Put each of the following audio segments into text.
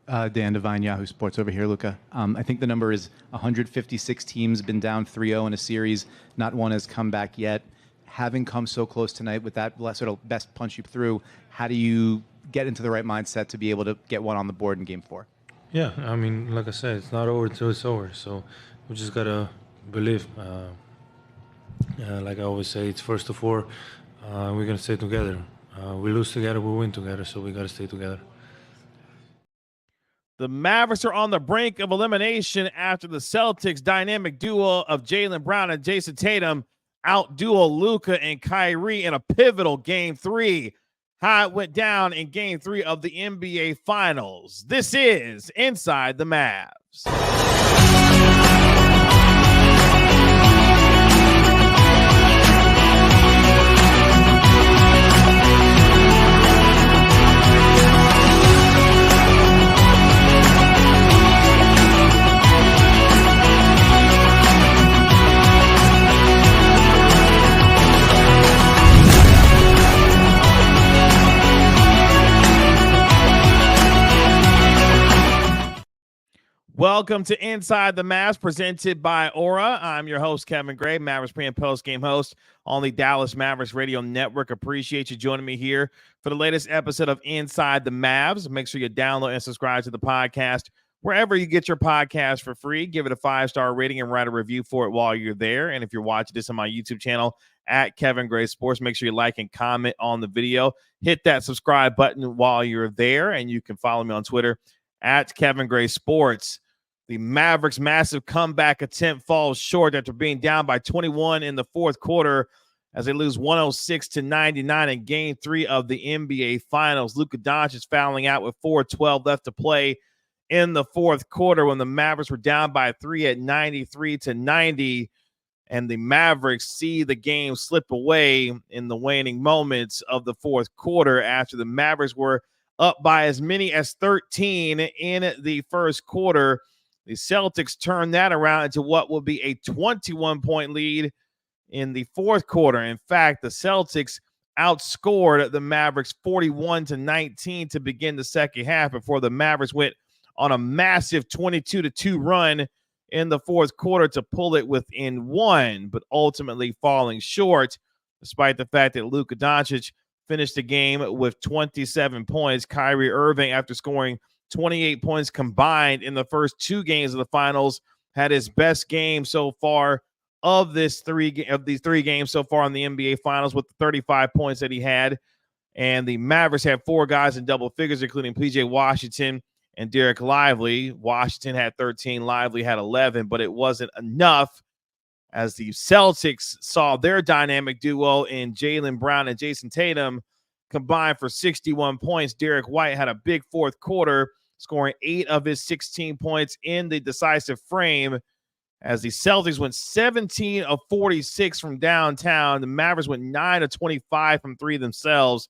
Dan Devine, Yahoo Sports over here, Luka. I think the number is 156 teams been down 3-0 in a series. Not one has come back yet. Having come so close tonight with that sort of best punch you through, how do you get into the right mindset to be able to get one on the board in Game 4? Yeah, I mean, like I said, it's not over till it's over. So we just got to believe. Like I always say, it's first to four. We're going to stay together. We lose together, we win together. So we got to stay together. The Mavericks are on the brink of elimination after the Celtics' dynamic duo of Jaylen Brown and Jason Tatum out-duel Luka and Kyrie in a pivotal Game 3. How it went down in Game 3 of the NBA Finals. This is Inside the Mavs. Welcome to Inside the Mavs, presented by Aura. I'm your host, Kevin Gray, Mavs Pre and Post Game host on the Dallas Mavericks Radio Network. Appreciate you joining me here for the latest episode of Inside the Mavs. Make sure you download and subscribe to the podcast wherever you get your podcast for free. Give it a 5-star rating and write a review for it while you're there. And if you're watching this on my YouTube channel at Kevin Gray Sports, make sure you like and comment on the video. Hit that subscribe button while you're there, and you can follow me on Twitter at Kevin Gray Sports. The Mavericks' massive comeback attempt falls short after being down by 21 in the fourth quarter as they lose 106-99 in Game 3 of the NBA Finals. Luka Dončić fouling out with 4:12 left to play in the fourth quarter when the Mavericks were down by 3 at 93-90, and the Mavericks see the game slip away in the waning moments of the fourth quarter after the Mavericks were up by as many as 13 in the first quarter. The Celtics turned that around into what will be a 21-point lead in the fourth quarter. In fact, the Celtics outscored the Mavericks 41-19 to begin the second half before the Mavericks went on a massive 22-2 run in the fourth quarter to pull it within one, but ultimately falling short, despite the fact that Luka Dončić finished the game with 27 points. Kyrie Irving, after scoring 28 points combined in the first two games of the finals, had his best game so far of these three games so far in the NBA Finals with the 35 points that he had. And the Mavericks had four guys in double figures, including PJ Washington and Derek Lively. Washington had 13, Lively had 11, but it wasn't enough as the Celtics saw their dynamic duo in Jaylen Brown and Jason Tatum combined for 61 points. Derek White had a big fourth quarter, scoring 8 of his 16 points in the decisive frame as the Celtics went 17 of 46 from downtown. The Mavericks went 9 of 25 from three themselves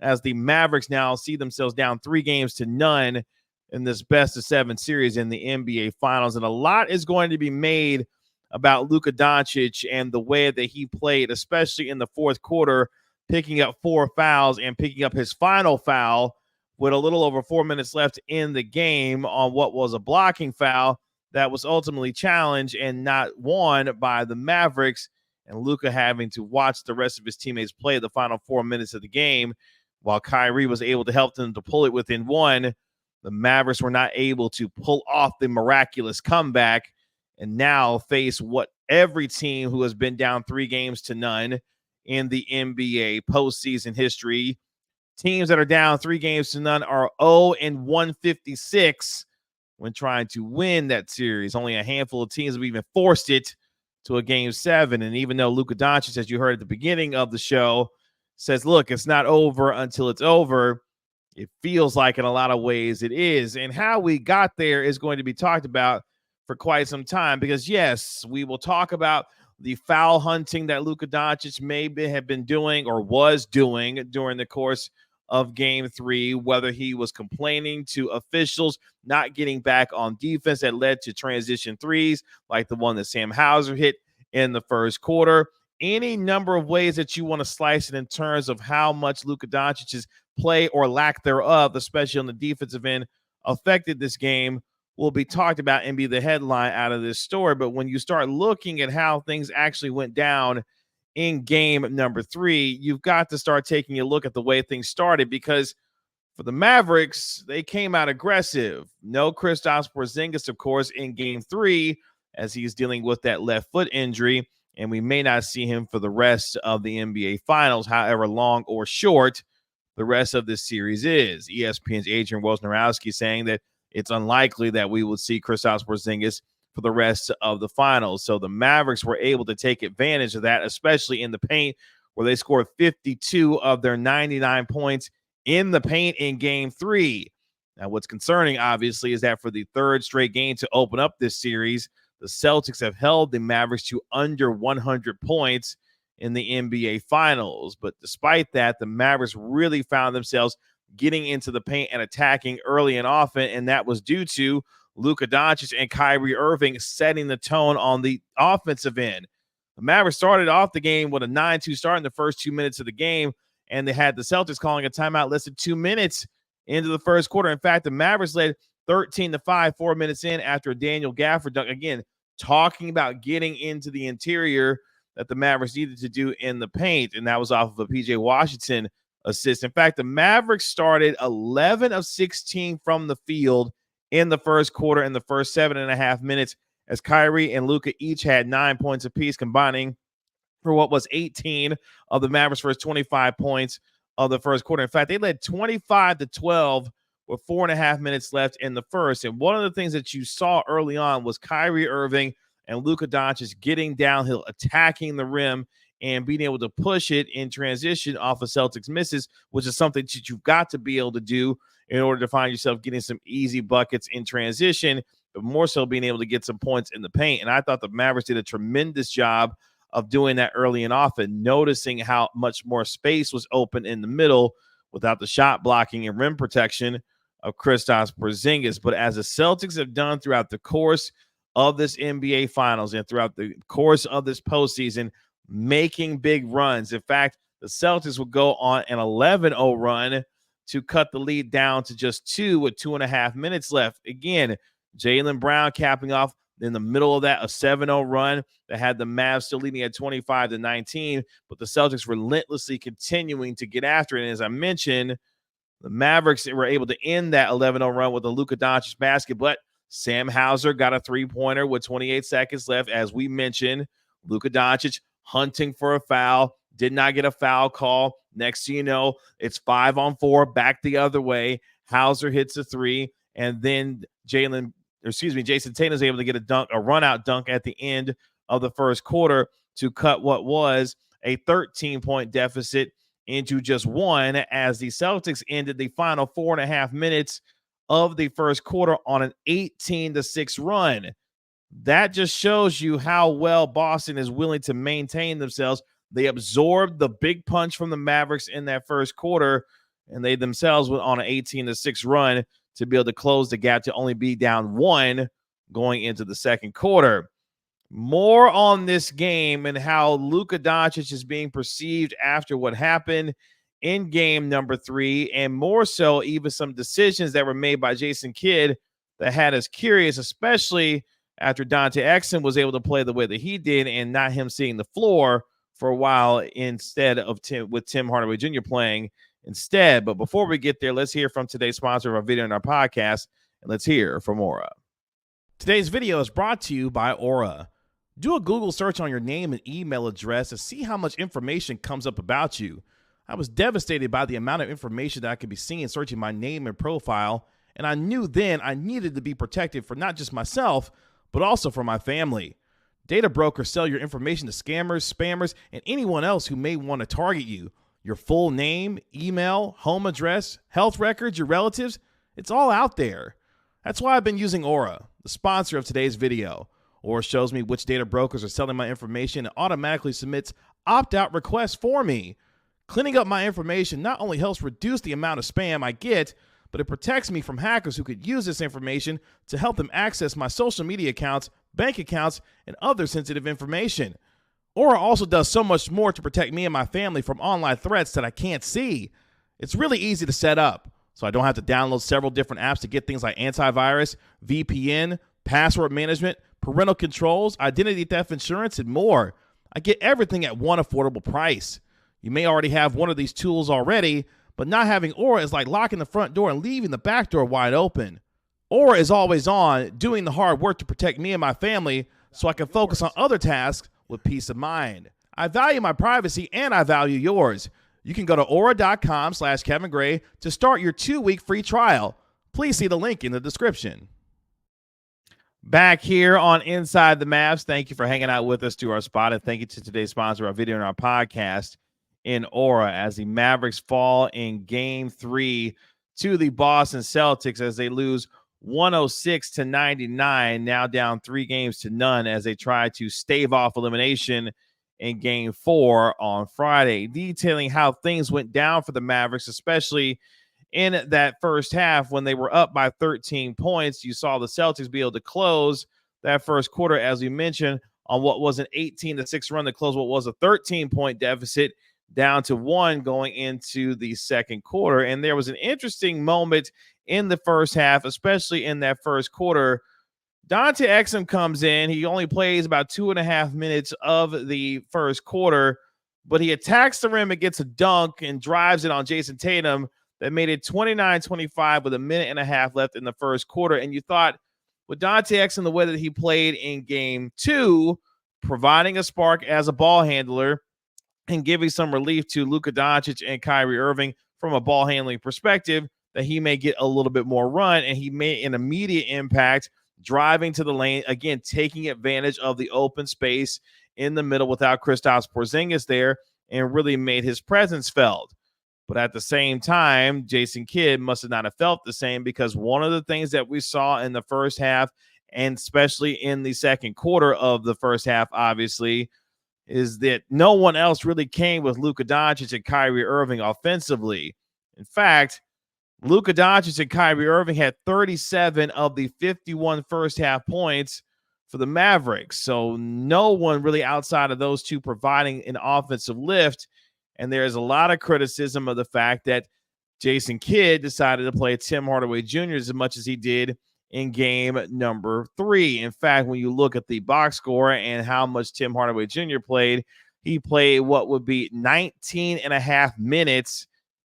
as the Mavericks now see themselves down 3-0 in this best-of-7 series in the NBA Finals. And a lot is going to be made about Luka Dončić and the way that he played, especially in the fourth quarter, picking up 4 fouls and picking up his final foul with a little over 4 minutes left in the game on what was a blocking foul that was ultimately challenged and not won by the Mavericks, and Luka having to watch the rest of his teammates play the final 4 minutes of the game while Kyrie was able to help them to pull it within one. The Mavericks were not able to pull off the miraculous comeback and now face what every team who has been down 3-0 in the NBA postseason history. Teams that are down 3-0 are 0-156 when trying to win that series. Only a handful of teams have even forced it to a Game 7. And even though Luka Dončić, as you heard at the beginning of the show, says, look, it's not over until it's over, it feels like in a lot of ways it is. And how we got there is going to be talked about for quite some time because, yes, we will talk about the foul hunting that Luka Dončić maybe have been doing or was doing during the course of Game 3, whether he was complaining to officials not getting back on defense that led to transition threes like the one that Sam Hauser hit in the first quarter. Any number of ways that you want to slice it in terms of how much Luka Dončić's play or lack thereof, especially on the defensive end affected this game will be talked about and be the headline out of this story. But when you start looking at how things actually went down in game number 3, you've got to start taking a look at the way things started, because for the Mavericks, they came out aggressive. No Kristaps Porzingis, of course, in game 3, as he's dealing with that left foot injury, and we may not see him for the rest of the NBA Finals, however long or short the rest of this series is. ESPN's Adrian Wojnarowski saying that it's unlikely that we will see Kristaps Porzingis for the rest of the finals. So the Mavericks were able to take advantage of that, especially in the paint, where they scored 52 of their 99 points in the paint in game 3. Now, what's concerning, obviously, is that for the third straight game to open up this series, the Celtics have held the Mavericks to under 100 points in the NBA Finals. But despite that, the Mavericks really found themselves getting into the paint and attacking early and often, and that was due to Luka Dončić and Kyrie Irving setting the tone on the offensive end. The Mavericks started off the game with a 9-2 start in the first 2 minutes of the game, and they had the Celtics calling a timeout less than 2 minutes into the first quarter. In fact, the Mavericks led 13-5 4 minutes in after a Daniel Gafford dunk. Again, talking about getting into the interior that the Mavericks needed to do in the paint, and that was off of a P.J. Washington assist. In fact, the Mavericks started 11 of 16 from the field in the first quarter, in the first 7.5 minutes, as Kyrie and Luka each had 9 points apiece, combining for what was 18 of the Mavericks' first 25 points of the first quarter. In fact, they led 25-12 with 4.5 minutes left in the first. And one of the things that you saw early on was Kyrie Irving and Luka Dončić getting downhill, attacking the rim, and being able to push it in transition off of Celtics misses, which is something that you've got to be able to do in order to find yourself getting some easy buckets in transition, but more so being able to get some points in the paint. And I thought the Mavericks did a tremendous job of doing that early and often, noticing how much more space was open in the middle without the shot blocking and rim protection of Kristaps Porzingis. But as the Celtics have done throughout the course of this NBA Finals and throughout the course of this postseason, making big runs. In fact, the Celtics will go on an 11-0 run to cut the lead down to just 2 with 2.5 minutes left. Again, Jaylen Brown capping off in the middle of that a 7-0 run that had the Mavs still leading at 25-19, but the Celtics relentlessly continuing to get after it. And as I mentioned, the Mavericks were able to end that 11-0 run with a Luka Dončić basket, but Sam Hauser got a three-pointer with 28 seconds left. As we mentioned, Luka Dončić hunting for a foul, did not get a foul call. Next thing you know, it's 5-on-4, back the other way. Hauser hits a three, and then Jason Tatum is able to get a run-out dunk at the end of the first quarter to cut what was a 13-point deficit into just one, as the Celtics ended the final 4.5 minutes of the first quarter on an 18-6 run. That just shows you how well Boston is willing to maintain themselves. They absorbed the big punch from the Mavericks in that first quarter, and they themselves went on an 18-6 run to be able to close the gap to only be down one going into the second quarter. More on this game and how Luka Dončić is being perceived after what happened in game number 3, and more so even some decisions that were made by Jason Kidd that had us curious, especially after Dante Exum was able to play the way that he did and not him seeing the floor for a while instead of Tim Hardaway Jr. playing instead. But before we get there, let's hear from today's sponsor of our video and our podcast, and let's hear from Aura. Today's video is brought to you by Aura. Do a Google search on your name and email address to see how much information comes up about you. I was devastated by the amount of information that I could be seeing searching my name and profile, and I knew then I needed to be protected for not just myself, but also for my family. Data brokers sell your information to scammers, spammers, and anyone else who may want to target you. Your full name, email, home address, health records, your relatives, it's all out there. That's why I've been using Aura, the sponsor of today's video. Aura shows me which data brokers are selling my information and automatically submits opt-out requests for me. Cleaning up my information not only helps reduce the amount of spam I get, but it protects me from hackers who could use this information to help them access my social media accounts, bank accounts, and other sensitive information. Aura also does so much more to protect me and my family from online threats that I can't see. It's really easy to set up. so I don't have to download several different apps to get things like antivirus, VPN, password management, parental controls, identity theft insurance, and more. I get everything at one affordable price. You may already have one of these tools already, but not having Aura is like locking the front door and leaving the back door wide open. Aura is always on, doing the hard work to protect me and my family so I can focus on other tasks with peace of mind. I value my privacy and I value yours. You can go to aura.com/Kevin Gray to start your 2-week free trial. Please see the link in the description. Back here on Inside the Mavs, thank you for hanging out with us to our spot, and thank you to today's sponsor, our video and our podcast, in Aura, as the Mavericks fall in Game 3 to the Boston Celtics as they lose 106-99, now down 3-0 as they try to stave off elimination in Game 4 on Friday, detailing how things went down for the Mavericks, especially in that first half when they were up by 13 points. You saw the Celtics be able to close that first quarter, as we mentioned, on what was an 18-6 run to close what was a 13-point deficit down to 1 going into the second quarter. And there was an interesting moment in the first half, especially in that first quarter. Dante Exum comes in. He only plays about 2.5 minutes of the first quarter, but he attacks the rim and gets a dunk and drives it on Jason Tatum that made it 29-25 with 1.5 minutes left in the first quarter. And you thought, with Dante Exum, the way that he played in Game 2, providing a spark as a ball handler and giving some relief to Luka Dončić and Kyrie Irving from a ball handling perspective, that he may get a little bit more run, and he made an immediate impact driving to the lane, again, taking advantage of the open space in the middle without Kristaps Porzingis there, and really made his presence felt. But at the same time, Jason Kidd must not have felt the same, because one of the things that we saw in the first half, and especially in the second quarter of the first half, obviously, is that no one else really came with Luka Dončić and Kyrie Irving offensively. In fact, Luka Dončić and Kyrie Irving had 37 of the 51 first half points for the Mavericks. So no one really outside of those two providing an offensive lift. And there's a lot of criticism of the fact that Jason Kidd decided to play Tim Hardaway Jr. as much as he did in game number 3. In fact, when you look at the box score and how much Tim Hardaway Jr. played, he played what would be 19.5 minutes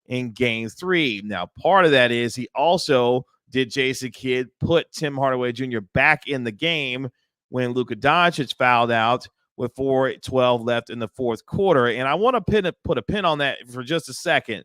in Game 3. Now, part of that is he also did Jason Kidd put Tim Hardaway Jr. back in the game when Luka Dončić fouled out with 4:12 left in the fourth quarter. And I want to put a pin on that for just a second,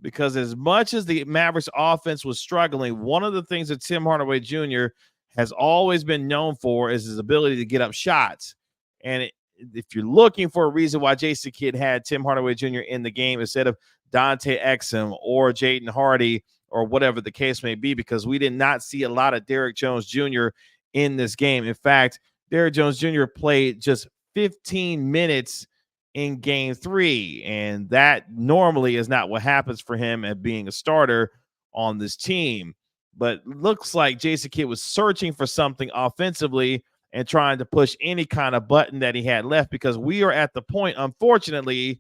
because as much as the Mavericks offense was struggling, one of the things that Tim Hardaway Jr. has always been known for is his ability to get up shots. And if you're looking for a reason why Jason Kidd had Tim Hardaway Jr. in the game instead of Dante Exum or Jaden Hardy or whatever the case may be, because we did not see a lot of Derrick Jones Jr. in this game. In fact, Derrick Jones Jr. played just 15 minutes in Game 3, and that normally is not what happens for him at being a starter on this team. But looks like Jason Kidd was searching for something offensively and trying to push any kind of button that he had left, because we are at the point, unfortunately,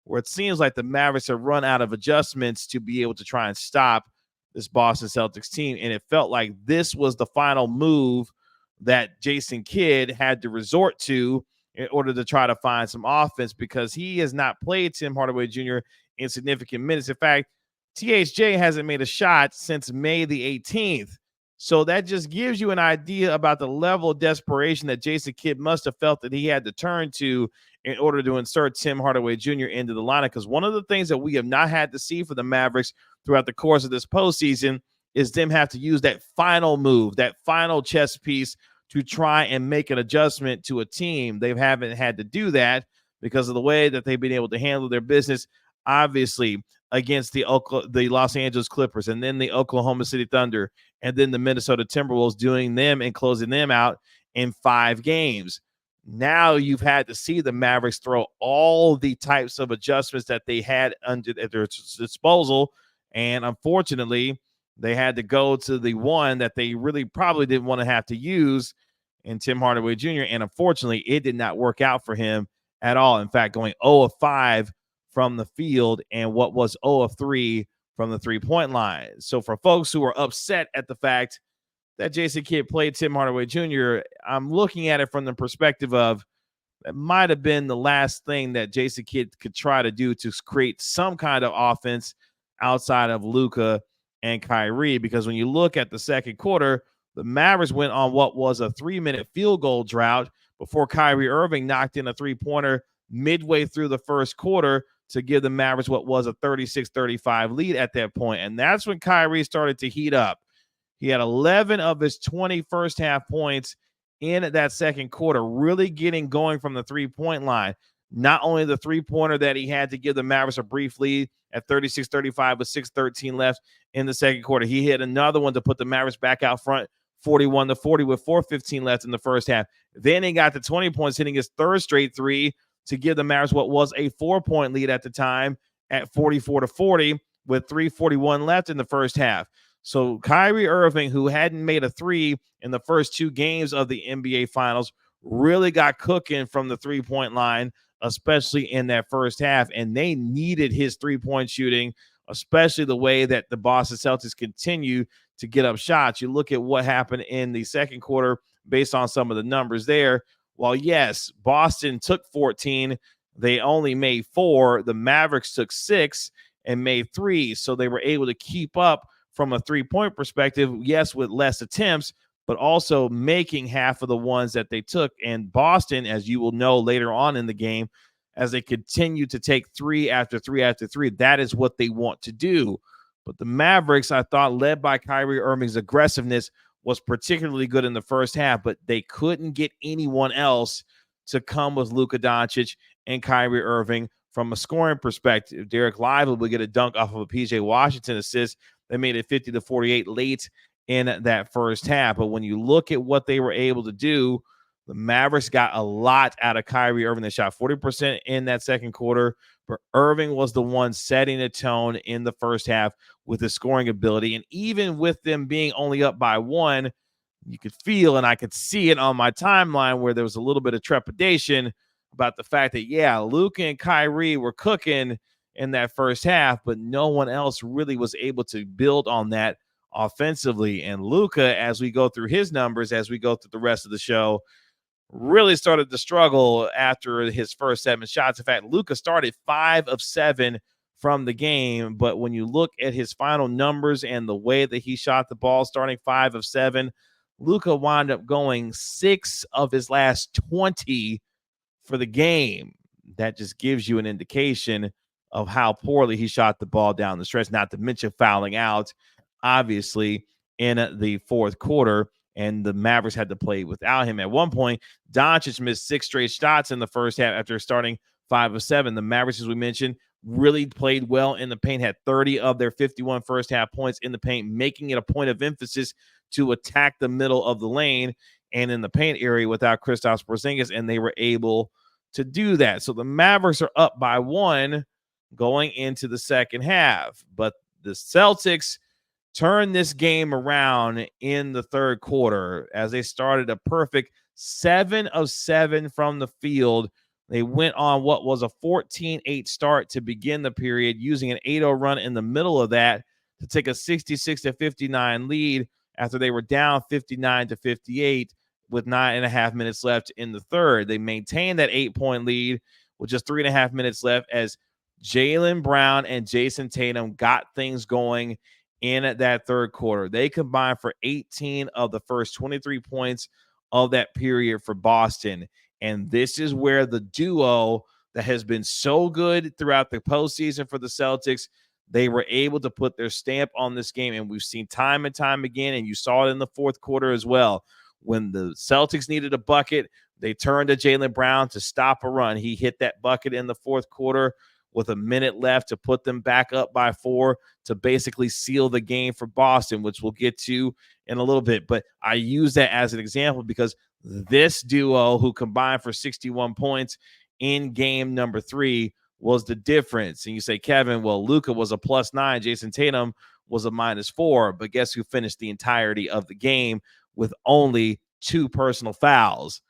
where it seems like the Mavericks have run out of adjustments to be able to try and stop this Boston Celtics team. And it felt like this was the final move that Jason Kidd had to resort to in order to try to find some offense, because he has not played Tim Hardaway Jr. in significant minutes. In fact, THJ hasn't made a shot since May the 18th. So that just gives you an idea about the level of desperation that Jason Kidd must have felt that he had to turn to in order to insert Tim Hardaway Jr. into the lineup. Because one of the things that we have not had to see for the Mavericks throughout the course of this postseason is them have to use that final move, that final chess piece, to try and make an adjustment to a team. They haven't had to do that because of the way that they've been able to handle their business, obviously, against the Los Angeles Clippers, and then the Oklahoma City Thunder, and then the Minnesota Timberwolves, doing them and closing them out in 5 games. Now you've had to see the Mavericks throw all the types of adjustments that they had at their disposal, and unfortunately, they had to go to the one that they really probably didn't want to have to use in Tim Hardaway Jr., and unfortunately, it did not work out for him at all. In fact, going 0 of 5 from the field and what was 0 of 3 from the three-point line. So for folks who are upset at the fact that Jason Kidd played Tim Hardaway Jr., I'm looking at it from the perspective of that might have been the last thing that Jason Kidd could try to do to create some kind of offense outside of Luka and Kyrie, because when you look at the second quarter, the Mavericks went on what was a 3-minute field goal drought before Kyrie Irving knocked in a three-pointer midway through the first quarter to give the Mavericks what was a 36-35 lead at that point. And that's when Kyrie started to heat up. He had 11 of his 20 first half points in that second quarter, really getting going from the three-point line. Not only the three-pointer that he had to give the Mavericks a brief lead at 36-35 with 6:13 left in the second quarter. He hit another one to put the Mavericks back out front, 41-40 with 4:15 left in the first half. Then he got to 20 points, hitting his third straight three to give the Mavericks what was a 4-point lead at the time at 44-40 with 3:41 left in the first half. So Kyrie Irving, who hadn't made a three in the first two games of the NBA Finals, really got cooking from the three-point line, especially in that first half. And they needed his three-point shooting, especially the way that the Boston Celtics continue to get up shots. You look at what happened in the second quarter based on some of the numbers there. While, yes, Boston took 14, they only made 4. The Mavericks took 6 and made 3. So they were able to keep up from a three-point perspective, yes, with less attempts, but also making half of the ones that they took. And Boston, as you will know later on in the game, as they continue to take 3 after 3 after 3, that is what they want to do. But the Mavericks, I thought, led by Kyrie Irving's aggressiveness, was particularly good in the first half, but they couldn't get anyone else to come with Luka Dončić and Kyrie Irving from a scoring perspective. Derek Lively would get a dunk off of a PJ Washington assist. They made it 50-48 late in that first half. But when you look at what they were able to do, the Mavericks got a lot out of Kyrie Irving. They shot 40% in that second quarter, but Irving was the one setting the tone in the first half with his scoring ability. And even with them being only up by 1, you could feel, and I could see it on my timeline, where there was a little bit of trepidation about the fact that, yeah, Luka and Kyrie were cooking in that first half, but no one else really was able to build on that offensively. And Luka, as we go through his numbers, as we go through the rest of the show, really started to struggle after his first 7 shots. In fact, Luka started 5 of 7 from the game, but when you look at his final numbers and the way that he shot the ball, starting 5 of 7, Luka wound up going 6 of his last 20 for the game. That just gives you an indication of how poorly he shot the ball down the stretch, not to mention fouling out, obviously, in the fourth quarter, and the Mavericks had to play without him. At one point, Dončić missed 6 straight shots in the first half after starting 5 of 7. The Mavericks, as we mentioned, really played well in the paint, had 30 of their 51 first half points in the paint, making it a point of emphasis to attack the middle of the lane and in the paint area without Kristaps Porzingis, and they were able to do that. So the Mavericks are up by 1 going into the second half, but the Celtics turned this game around in the third quarter as they started a perfect 7 of 7 from the field. They went on what was a 14-8 start to begin the period, using an 8-0 run in the middle of that to take a 66-59 lead after they were down 59-58 with 9.5 minutes left in the third. They maintained that 8-point lead with just 3.5 minutes left as Jaylen Brown and Jason Tatum got things going in that third quarter. They combined for 18 of the first 23 points of that period for Boston. And this is where the duo that has been so good throughout the postseason for the Celtics, they were able to put their stamp on this game. And we've seen time and time again, and you saw it in the fourth quarter as well. When the Celtics needed a bucket, they turned to Jaylen Brown to stop a run. He hit that bucket in the fourth quarter with a minute left to put them back up by 4 to basically seal the game for Boston, which we'll get to in a little bit. But I use that as an example because this duo, who combined for 61 points in game number 3, was the difference. And you say, Kevin, well, Luka was a +9, Jason Tatum was a -4, but guess who finished the entirety of the game with only 2 personal fouls?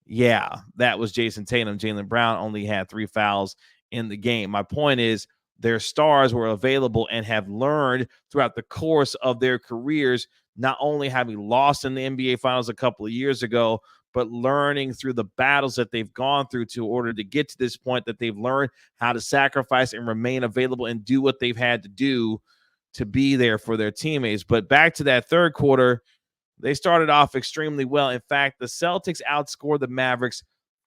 Yeah, that was Jason Tatum. Jaylen Brown only had 3 fouls in the game. My point is, their stars were available and have learned throughout the course of their careers, not only having lost in the NBA Finals a couple of years ago, but learning through the battles that they've gone through to order to get to this point, that they've learned how to sacrifice and remain available and do what they've had to do to be there for their teammates. But back to that third quarter, they started off extremely well. In fact, the Celtics outscored the Mavericks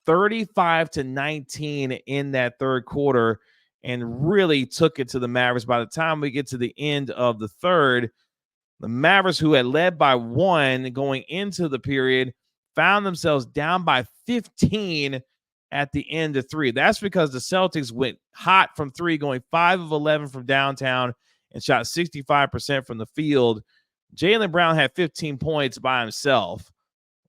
35-19 in that third quarter and really took it to the Mavericks. By the time we get to the end of the third, the Mavericks, who had led by 1 going into the period, found themselves down by 15 at the end of 3. That's because the Celtics went hot from 3, going 5 of 11 from downtown and shot 65% from the field. Jaylen Brown had 15 points by himself.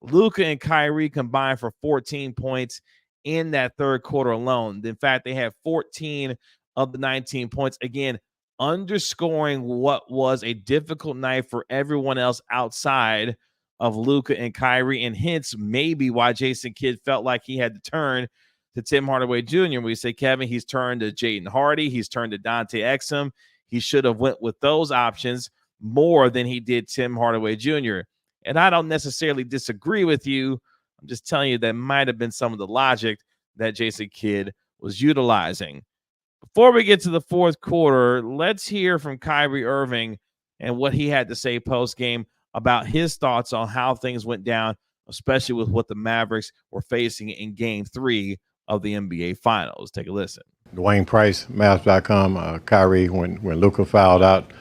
Luka and Kyrie combined for 14 points in that third quarter alone. In fact, they had 14 of the 19 points. Again, underscoring what was a difficult night for everyone else outside of Luka and Kyrie, and hence maybe why Jason Kidd felt like he had to turn to Tim Hardaway Jr. We say, Kevin, he's turned to Jaden Hardy. He's turned to Dante Exum. He should have went with those options more than he did Tim Hardaway Jr. And I don't necessarily disagree with you. I'm just telling you that might have been some of the logic that Jason Kidd was utilizing. Before we get to the fourth quarter, let's hear from Kyrie Irving and what he had to say post-game about his thoughts on how things went down, especially with what the Mavericks were facing in Game 3 of the NBA Finals. Take a listen. Dwayne Price, Mavs.com. Kyrie, when Luka fouled out,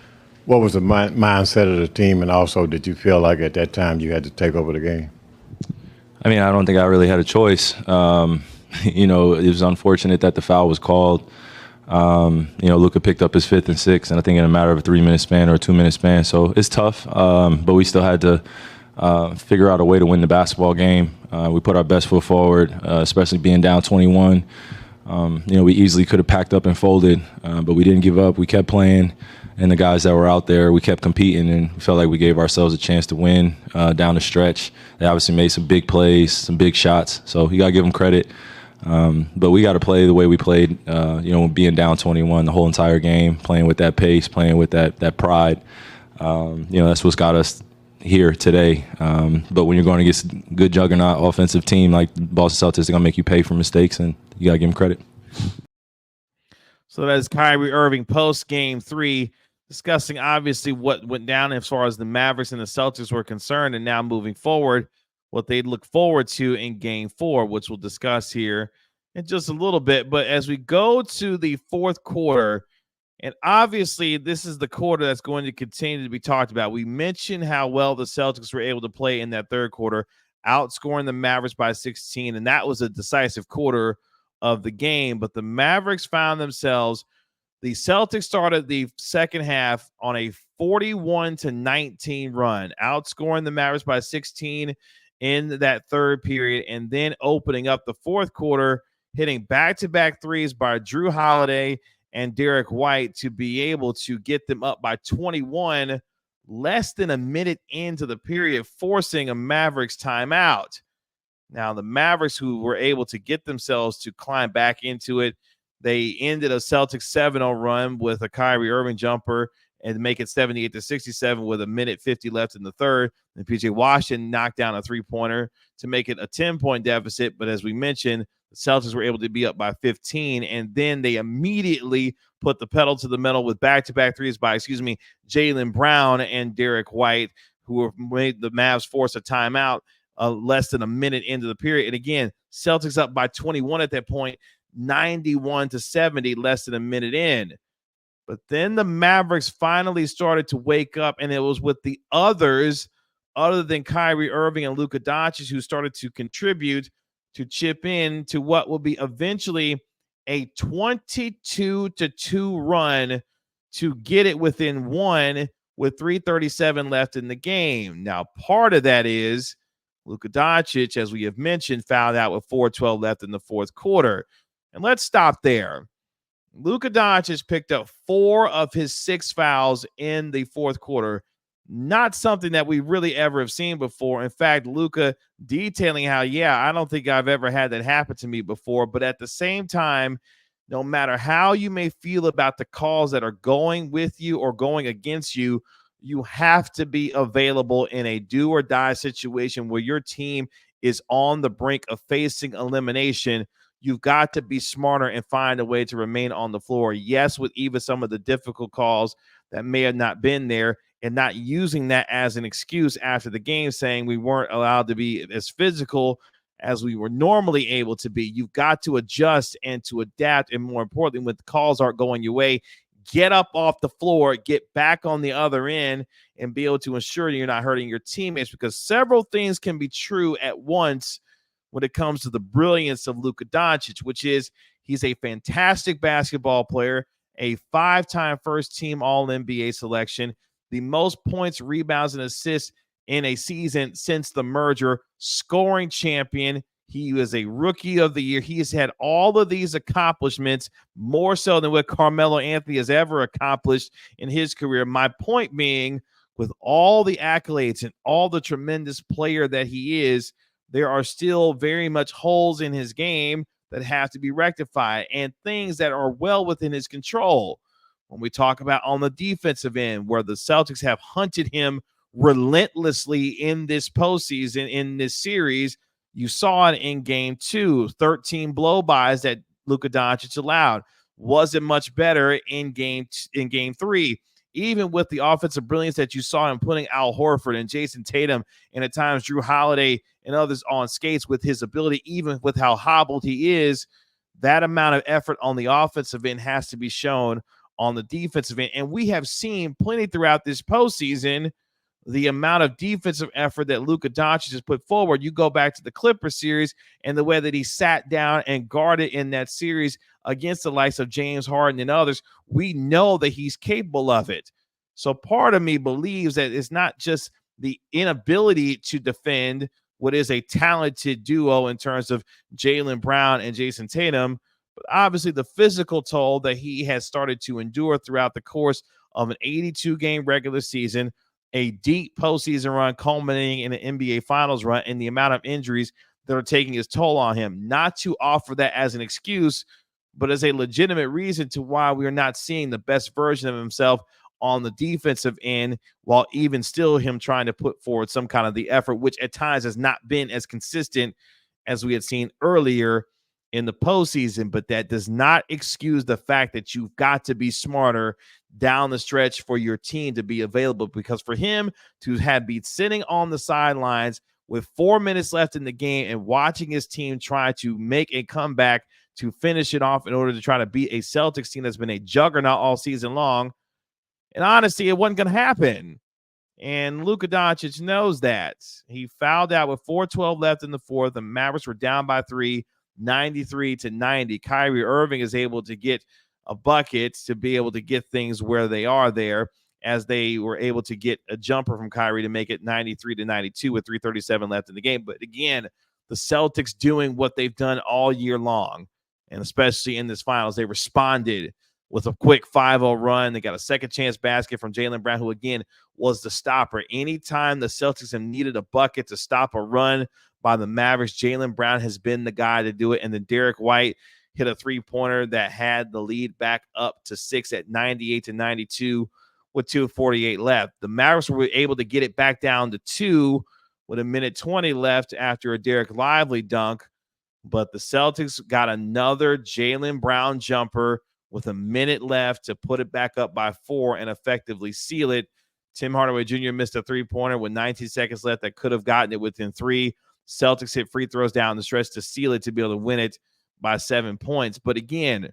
what was the mindset of the team, and also did you feel like at that time you had to take over the game? I mean, I don't think I really had a choice. It was unfortunate that the foul was called. Luka picked up his 5th and 6th, and I think in a matter of a 3-minute span or a 2-minute span. So it's tough, but we still had to figure out a way to win the basketball game. We put our best foot forward, especially being down 21. We easily could have packed up and folded, but we didn't give up. We kept playing, and the guys that were out there, we kept competing, and felt like we gave ourselves a chance to win down the stretch. They obviously made some big plays, some big shots, so you got to give them credit. But we got to play the way we played, being down 21 the whole entire game, playing with that pace, playing with that pride. That's what's got us here today. But when you're going against a good juggernaut offensive team like the Boston Celtics, they're going to make you pay for mistakes, and you got to give them credit. So that is Kyrie Irving post Game 3, discussing obviously what went down as far as the Mavericks and the Celtics were concerned, and now moving forward, what they look forward to in Game 4, which we'll discuss here in just a little bit. But as we go to the fourth quarter, and obviously this is the quarter that's going to continue to be talked about. We mentioned how well the Celtics were able to play in that third quarter, outscoring the Mavericks by 16, and that was a decisive quarter of the game. But the Mavericks found themselves, the Celtics started the second half on a 41-19 run, outscoring the Mavericks by 16 in that third period, and then opening up the fourth quarter, hitting back-to-back threes by Drew Holiday and Derek White to be able to get them up by 21 less than a minute into the period, forcing a Mavericks timeout. Now, the Mavericks, who were able to get themselves to climb back into it, they ended a Celtics 7-0 run with a Kyrie Irving jumper and make it 78-67 with a minute 50 left in the third. And PJ Washington knocked down a three-pointer to make it a 10-point deficit. But as we mentioned, the Celtics were able to be up by 15, and then they immediately put the pedal to the metal with back-to-back threes by, Jaylen Brown and Derek White, who made the Mavs force a timeout less than a minute into the period. And again, Celtics up by 21 at that point, 91-70, less than a minute in. But then the Mavericks finally started to wake up, and it was with the others, other than Kyrie Irving and Luka Dončić, who started to contribute to chip in to what will be eventually a 22-2 run to get it within one with 3:37 left in the game. Now, part of that is Luka Dončić, as we have mentioned, fouled out with 4:12 left in the fourth quarter. And let's stop there. Luka Dončić picked up 4 of his 6 fouls in the fourth quarter. Not something that we really ever have seen before. In fact, Luka detailing how, I don't think I've ever had that happen to me before. But at the same time, no matter how you may feel about the calls that are going with you or going against you, you have to be available in a do or die situation where your team is on the brink of facing elimination. You've got to be smarter and find a way to remain on the floor. Yes, with even some of the difficult calls that may have not been there, and not using that as an excuse after the game, saying we weren't allowed to be as physical as we were normally able to be. You've got to adjust and to adapt. And more importantly, when the calls aren't going your way, get up off the floor, get back on the other end, and be able to ensure you're not hurting your teammates, because several things can be true at once when it comes to the brilliance of Luka Dončić, which is he's a fantastic basketball player, a 5-time first-team All-NBA selection, the most points, rebounds, and assists in a season since the merger, scoring champion. He was a rookie of the year. He has had all of these accomplishments, more so than what Carmelo Anthony has ever accomplished in his career. My point being, with all the accolades and all the tremendous player that he is, there are still very much holes in his game that have to be rectified and things that are well within his control. When we talk about on the defensive end, where the Celtics have hunted him relentlessly in this postseason, in this series, you saw it in game 2, 13 blow-bys that Luka Dončić allowed. Wasn't much better in game 3. Even with the offensive brilliance that you saw him putting Al Horford and Jason Tatum and at times Drew Holiday and others on skates, with his ability, even with how hobbled he is, that amount of effort on the offensive end has to be shown on the defensive end. And we have seen plenty throughout this postseason the amount of defensive effort that Luka Dončić has put forward. You go back to the Clippers series and the way that he sat down and guarded in that series against the likes of James Harden and others, we know that he's capable of it. So part of me believes that it's not just the inability to defend what is a talented duo in terms of Jaylen Brown and Jason Tatum, but obviously the physical toll that he has started to endure throughout the course of an 82-game regular season, a deep postseason run culminating in an NBA Finals run, and the amount of injuries that are taking its toll on him. Not to offer that as an excuse, but as a legitimate reason to why we are not seeing the best version of himself on the defensive end, while even still him trying to put forward some kind of the effort, which at times has not been as consistent as we had seen earlier in the postseason. But that does not excuse the fact that you've got to be smarter down the stretch for your team to be available, because for him to have been sitting on the sidelines with 4 minutes left in the game and watching his team try to make a comeback to finish it off in order to try to beat a Celtics team that's been a juggernaut all season long, and honestly, it wasn't going to happen. And Luka Dončić knows that. He fouled out with 4:12 left in the fourth. The Mavericks were down by 3, 93-90. Kyrie Irving is able to get a bucket to be able to get things where they are there, as they were able to get a jumper from Kyrie to make it 93-92 with 3:37 left in the game. But again, the Celtics doing what they've done all year long, and especially in this finals, they responded with a quick 5-0 run. They got a second chance basket from Jaylen Brown, who again was the stopper. Anytime the Celtics have needed a bucket to stop a run by the Mavericks, Jaylen Brown has been the guy to do it. And then Derek White hit a three-pointer that had the lead back up to 6 at 98-92 with 2:48 left. The Mavericks were able to get it back down to 2 with 1:20 left after a Derek Lively dunk. But the Celtics got another Jaylen Brown jumper with a minute left to put it back up by 4 and effectively seal it. Tim Hardaway Jr. missed a three-pointer with 19 seconds left that could have gotten it within 3. Celtics hit free throws down the stretch to seal it, to be able to win it by 7 points. But again,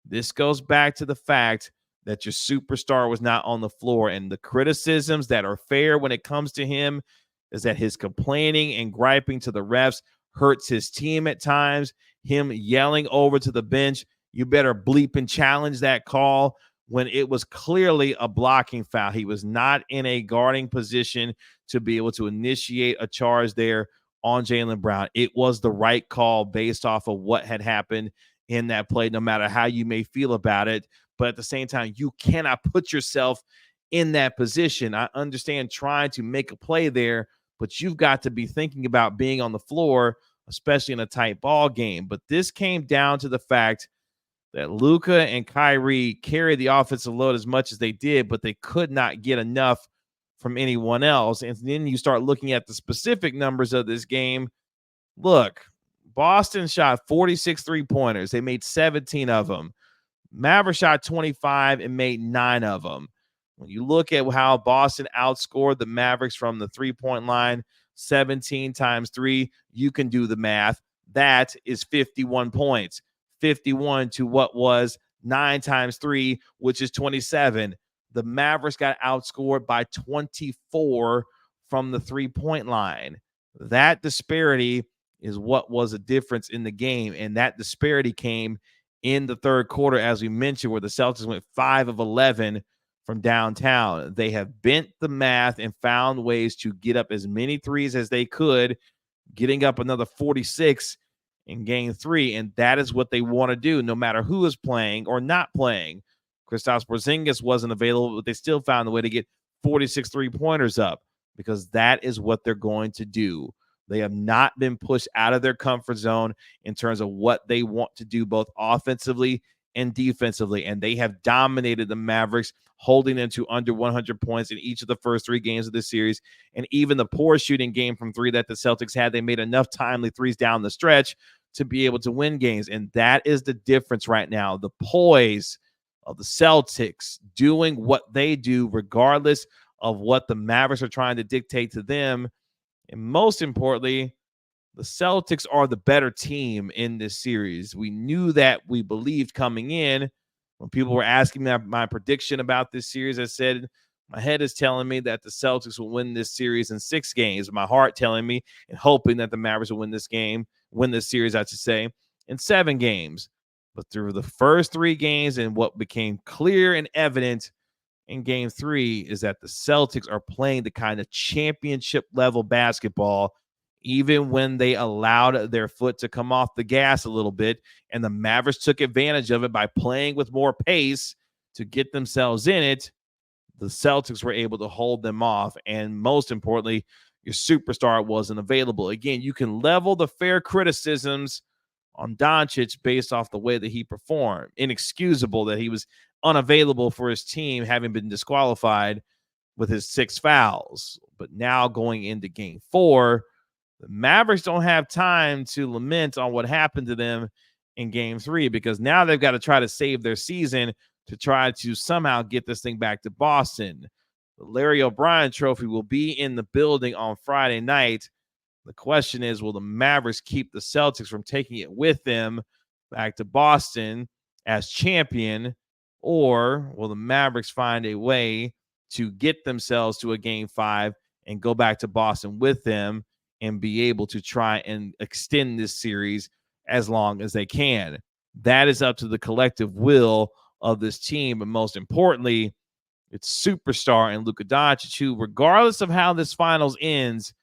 this goes back to the fact that your superstar was not on the floor, and the criticisms that are fair when it comes to him is that his complaining and griping to the refs hurts his team at times. Him yelling over to the bench, "You better bleep and challenge that call," when it was clearly a blocking foul. He was not in a guarding position to be able to initiate a charge there on Jaylen Brown. It was the right call based off of what had happened in that play, no matter how you may feel about it. But at the same time, you cannot put yourself in that position. I understand trying to make a play there, but you've got to be thinking about being on the floor, especially in a tight ball game. But this came down to the fact that Luka and Kyrie carried the offensive load as much as they did, but they could not get enough from anyone else. And then you start looking at the specific numbers of this game. Look, Boston shot 46 3-pointers. They made 17 of them. Mavericks shot 25 and made 9 of them. When you look at how Boston outscored the Mavericks from the three-point line, 17 times 3, you can do the math. That is 51 points. 51 to what was 9 times 3, which is 27. The Mavericks got outscored by 24 from the three-point line. That disparity is what was a difference in the game, and that disparity came in the third quarter, as we mentioned, where the Celtics went 5 of 11 from downtown. They have bent the math and found ways to get up as many threes as they could, getting up another 46 in game 3, and that is what they want to do no matter who is playing or not playing. Kristaps Porzingis wasn't available, but they still found a way to get 46 three-pointers up because that is what they're going to do. They have not been pushed out of their comfort zone in terms of what they want to do both offensively and defensively, and they have dominated the Mavericks, holding them to under 100 points in each of the first 3 games of this series. And even the poor shooting game from 3 that the Celtics had, they made enough timely threes down the stretch to be able to win games. And that is the difference right now. The poise of the Celtics doing what they do, regardless of what the Mavericks are trying to dictate to them. And most importantly, the Celtics are the better team in this series. We knew that, we believed coming in. When people were asking me my prediction about this series, I said, my head is telling me that the Celtics will win this series in 6 games. My heart telling me and hoping that the Mavericks will win this series, I should say, in 7 games. But through the first 3 games and what became clear and evident in game 3 is that the Celtics are playing the kind of championship level basketball, even when they allowed their foot to come off the gas a little bit, and the Mavericks took advantage of it by playing with more pace to get themselves in it. The Celtics were able to hold them off, and most importantly, your superstar wasn't available. Again, you can level the fair criticisms on Dončić based off the way that he performed. Inexcusable that he was unavailable for his team, having been disqualified with his 6 fouls. But now going into game 4, the Mavericks don't have time to lament on what happened to them in game 3, because now they've got to try to save their season to try to somehow get this thing back to Boston. The Larry O'Brien Trophy will be in the building on Friday night. The question is, will the Mavericks keep the Celtics from taking it with them back to Boston as champion, or will the Mavericks find a way to get themselves to a game 5 and go back to Boston with them and be able to try and extend this series as long as they can? That is up to the collective will of this team. But most importantly, it's superstar and Luka Dončić, who, regardless of how this finals ends,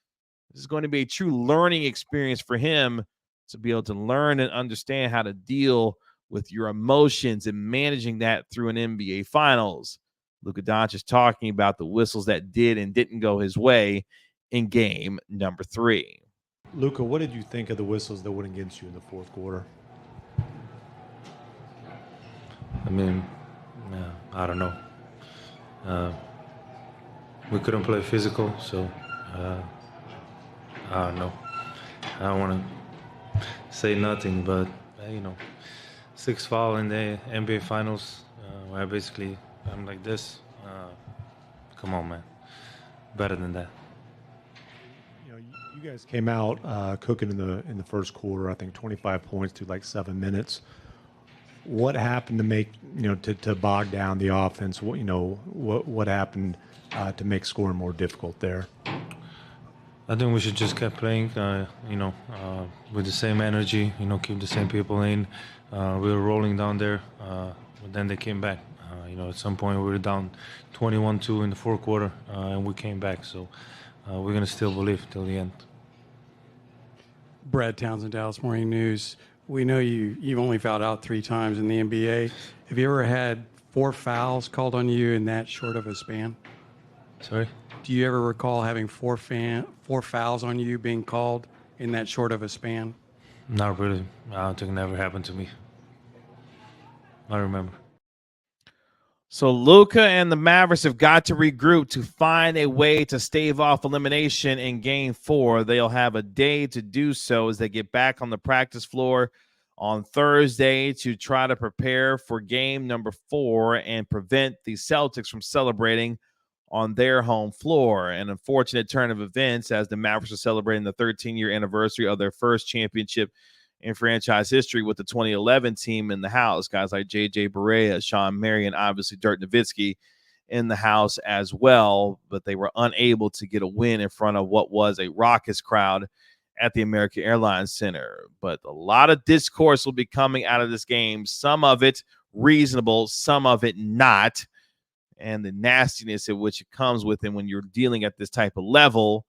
this is going to be a true learning experience for him to be able to learn and understand how to deal with your emotions and managing that through an NBA Finals. Luka Dončić talking about the whistles that did and didn't go his way in game number 3. Luka, what did you think of the whistles that went against you in the fourth quarter? I mean, I don't know. We couldn't play physical, so I don't know. I don't want to say nothing, but 6 foul in the NBA Finals, where basically I'm like this. Come on, man. Better than that. You guys came out cooking in the first quarter. I think 25 points through like 7 minutes. What happened to make to bog down the offense? What happened to make scoring more difficult there? I think we should just keep playing, with the same energy. Keep the same people in. We were rolling down there, but then they came back. At some point we were down 21-2 in the fourth quarter, and we came back. So we're gonna still believe till the end. Brad Townsend, Dallas Morning News. We know you've only fouled out 3 times in the NBA. Have you ever had 4 fouls called on you in that short of a span? Sorry? Do you ever recall having 4 fouls on you being called in that short of a span? Not really. I don't think it never happened to me. I remember. So Luka and the Mavericks have got to regroup to find a way to stave off elimination in Game 4. They'll have a day to do so as they get back on the practice floor on Thursday to try to prepare for game number 4 and prevent the Celtics from celebrating on their home floor. An unfortunate turn of events as the Mavericks are celebrating the 13-year anniversary of their first championship in franchise history with the 2011 team in the house. Guys like J.J. Barea, Sean Marion, obviously Dirk Nowitzki in the house as well, but they were unable to get a win in front of what was a raucous crowd at the American Airlines Center. But a lot of discourse will be coming out of this game, some of it reasonable, some of it not, and the nastiness at which it comes with it when you're dealing at this type of level,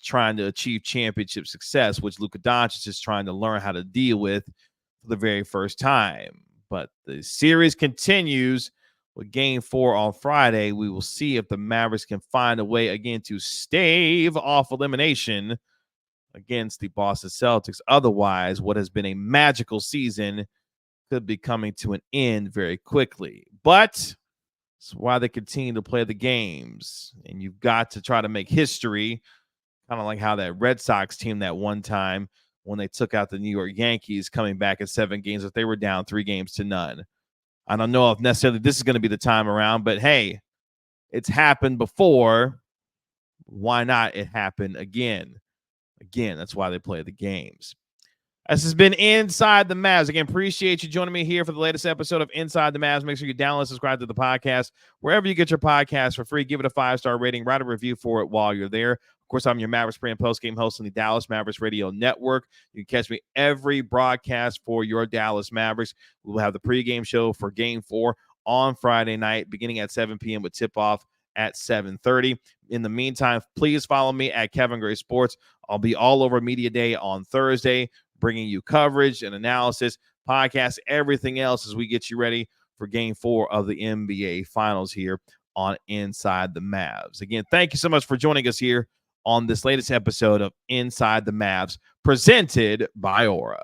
trying to achieve championship success, which Luka Dončić is trying to learn how to deal with for the very first time. But the series continues with Game 4 on Friday. We will see if the Mavericks can find a way again to stave off elimination against the Boston Celtics. Otherwise, what has been a magical season could be coming to an end very quickly. But that's why they continue to play the games. And you've got to try to make history, kind of like how that Red Sox team that one time when they took out the New York Yankees coming back in 7 games, if they were down 3-0. I don't know if necessarily this is going to be the time around, but hey, it's happened before. Why not it happen again? Again, that's why they play the games. This has been Inside the Mavs. Again, appreciate you joining me here for the latest episode of Inside the Mavs. Make sure you download and subscribe to the podcast wherever you get your podcast for free. Give it a 5-star rating. Write a review for it while you're there. Of course, I'm your Mavs Pre and Post Game host on the Dallas Mavericks Radio Network. You can catch me every broadcast for your Dallas Mavericks. We will have the pregame show for Game 4 on Friday night, beginning at 7 p.m. with tip-off at 7:30. In the meantime, please follow me at Kevin Gray Sports. I'll be all over Media Day on Thursday, bringing you coverage and analysis, podcasts, everything else as we get you ready for Game 4 of the NBA Finals here on Inside the Mavs. Again, thank you so much for joining us here on this latest episode of Inside the Mavs, presented by Aura.